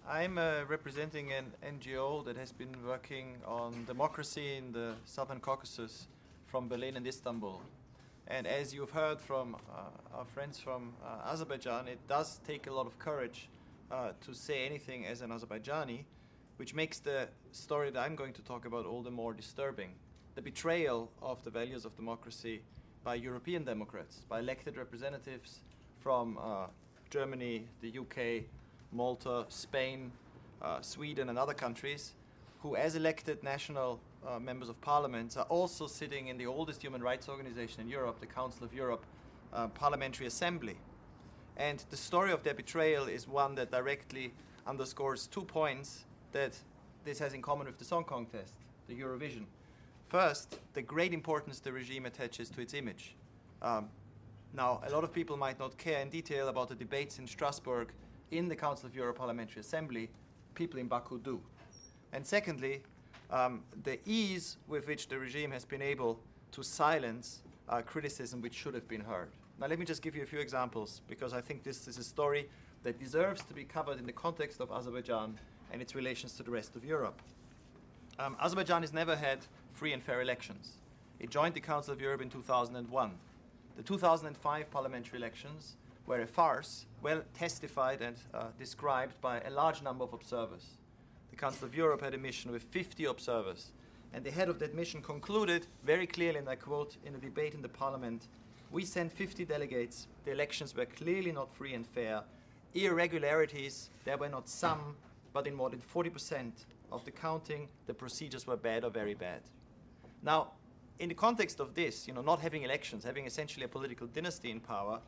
I'm representing an NGO that has been working on democracy in the Southern Caucasus from Berlin and Istanbul. And as you've heard from our friends from Azerbaijan, it does take a lot of courage to say anything as an Azerbaijani, which makes the story that I'm going to talk about all the more disturbing. The betrayal of the values of democracy by European democrats, by elected representatives from Germany, the UK, Malta, Spain, Sweden and other countries, who as elected national members of parliament are also sitting in the oldest human rights organization in Europe, the Council of Europe Parliamentary Assembly. And the story of their betrayal is one that directly underscores 2 points that this has in common with the song contest, the Eurovision. First, the great importance the regime attaches to its image. Now, a lot of people might not care in detail about the debates in Strasbourg in the Council of Europe Parliamentary Assembly. People in Baku do. And secondly, the ease with which the regime has been able to silence criticism which should have been heard. Now, let me just give you a few examples, because I think this is a story that deserves to be covered in the context of Azerbaijan and its relations to the rest of Europe. Azerbaijan has never had free and fair elections. It joined the Council of Europe in 2001. The 2005 parliamentary elections were a farce, well testified and described by a large number of observers. The Council of Europe had a mission with 50 observers, and the head of that mission concluded very clearly, and I quote, in a debate in the parliament, "We sent 50 delegates, the elections were clearly not free and fair. Irregularities, there were not some, but in more than 40% of the counting, the procedures were bad or very bad." Now, in the context of this, not having elections, having essentially a political dynasty in power,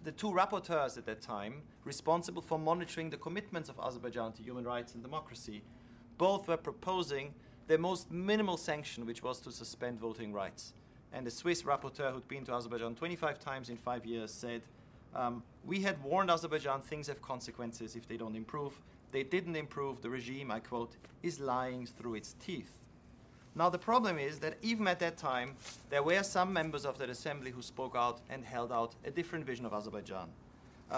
the two rapporteurs at that time, responsible for monitoring the commitments of Azerbaijan to human rights and democracy, both were proposing the most minimal sanction, which was to suspend voting rights. And the Swiss rapporteur, who'd been to Azerbaijan 25 times in 5 years, said, "We had warned Azerbaijan things have consequences if they don't improve. They didn't improve. The regime," I quote, "is lying through its teeth." Now, the problem is that even at that time, there were some members of that assembly who spoke out and held out a different vision of Azerbaijan.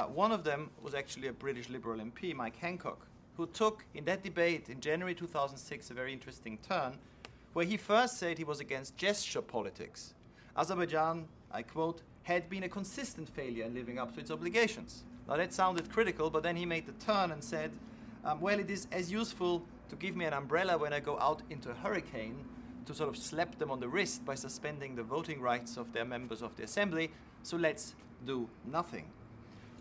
One of them was actually a British Liberal MP, Mike Hancock, who took, in that debate in January 2006, a very interesting turn, where he first said he was against gesture politics. Azerbaijan, I quote, "had been a consistent failure in living up to its obligations." Now, that sounded critical, but then he made the turn and said, well, it is as useful to give me an umbrella when I go out into a hurricane to sort of slap them on the wrist by suspending the voting rights of their members of the assembly, so let's do nothing.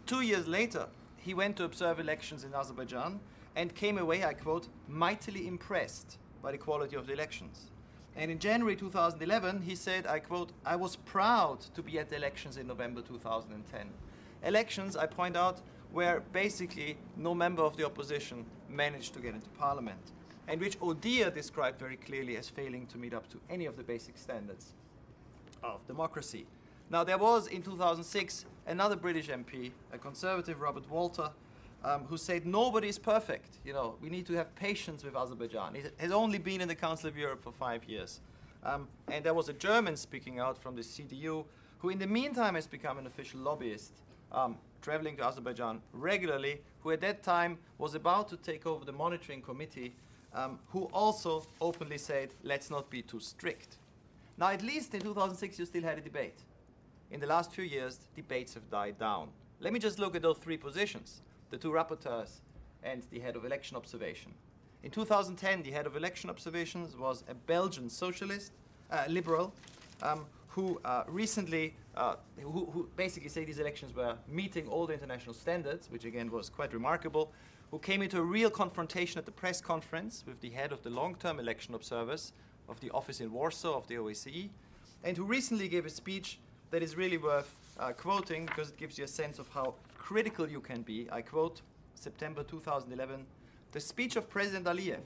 2 years later, he went to observe elections in Azerbaijan and came away, I quote, "mightily impressed by the quality of the elections." And in January 2011, he said, I quote, "I was proud to be at the elections in November 2010. Elections, I point out, where basically no member of the opposition managed to get into parliament, and which Odia described very clearly as failing to meet up to any of the basic standards of democracy. Now, there was in 2006 another British MP, a conservative, Robert Walter, who said nobody is perfect. We need to have patience with Azerbaijan. It has only been in the Council of Europe for 5 years. And there was a German speaking out from the CDU, who in the meantime has become an official lobbyist, traveling to Azerbaijan regularly, who at that time was about to take over the monitoring committee, who also openly said, let's not be too strict. Now, at least in 2006, you still had a debate. In the last few years, debates have died down. Let me just look at those three positions, the two rapporteurs and the head of election observation. In 2010, the head of election observations was a Belgian socialist, liberal, who recently, who basically say these elections were meeting all the international standards, which again was quite remarkable, who came into a real confrontation at the press conference with the head of the long-term election observers of the office in Warsaw of the OSCE, and who recently gave a speech that is really worth quoting, because it gives you a sense of how critical you can be. I quote, September 2011, "The speech of President Aliyev,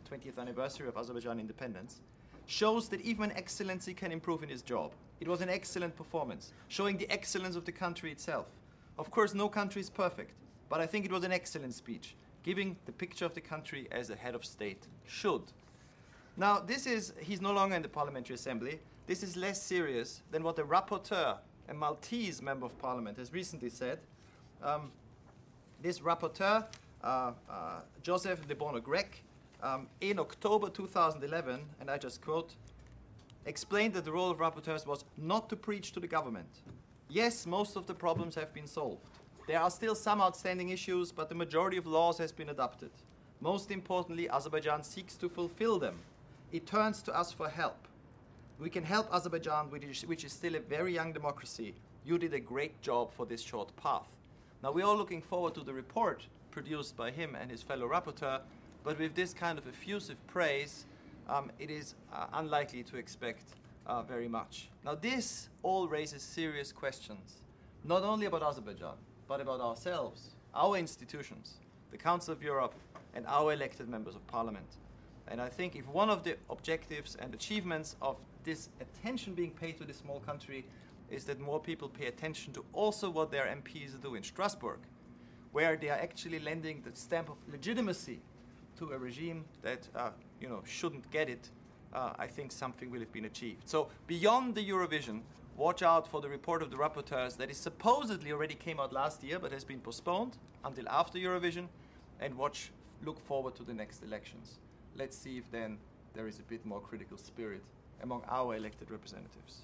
20th anniversary of Azerbaijan independence, shows that even an excellency can improve in his job. It was an excellent performance, showing the excellence of the country itself. Of course, no country is perfect, but I think it was an excellent speech, giving the picture of the country as a head of state should." Now, he's no longer in the Parliamentary Assembly. This is less serious than what the rapporteur, a Maltese member of parliament, has recently said. This rapporteur Joseph de Bono-Grec in October 2011, and I just quote, explained that the role of rapporteurs was not to preach to the government. Yes, most of the problems have been solved. There are still some outstanding issues, but the majority of laws has been adopted. Most importantly, Azerbaijan seeks to fulfill them. It turns to us for help. We can help Azerbaijan, which is still a very young democracy. You did a great job for this short path. Now, we're all looking forward to the report produced by him and his fellow rapporteur, but with this kind of effusive praise, it is unlikely to expect very much. Now, this all raises serious questions, not only about Azerbaijan, but about ourselves, our institutions, the Council of Europe, and our elected members of parliament. And I think if one of the objectives and achievements of this attention being paid to this small country is that more people pay attention to also what their MPs do in Strasbourg, where they are actually lending the stamp of legitimacy to a regime that shouldn't get it, I think something will have been achieved. So beyond the Eurovision, watch out for the report of the rapporteurs that is supposedly already came out last year but has been postponed until after Eurovision, and look forward to the next elections. Let's see if then there is a bit more critical spirit among our elected representatives.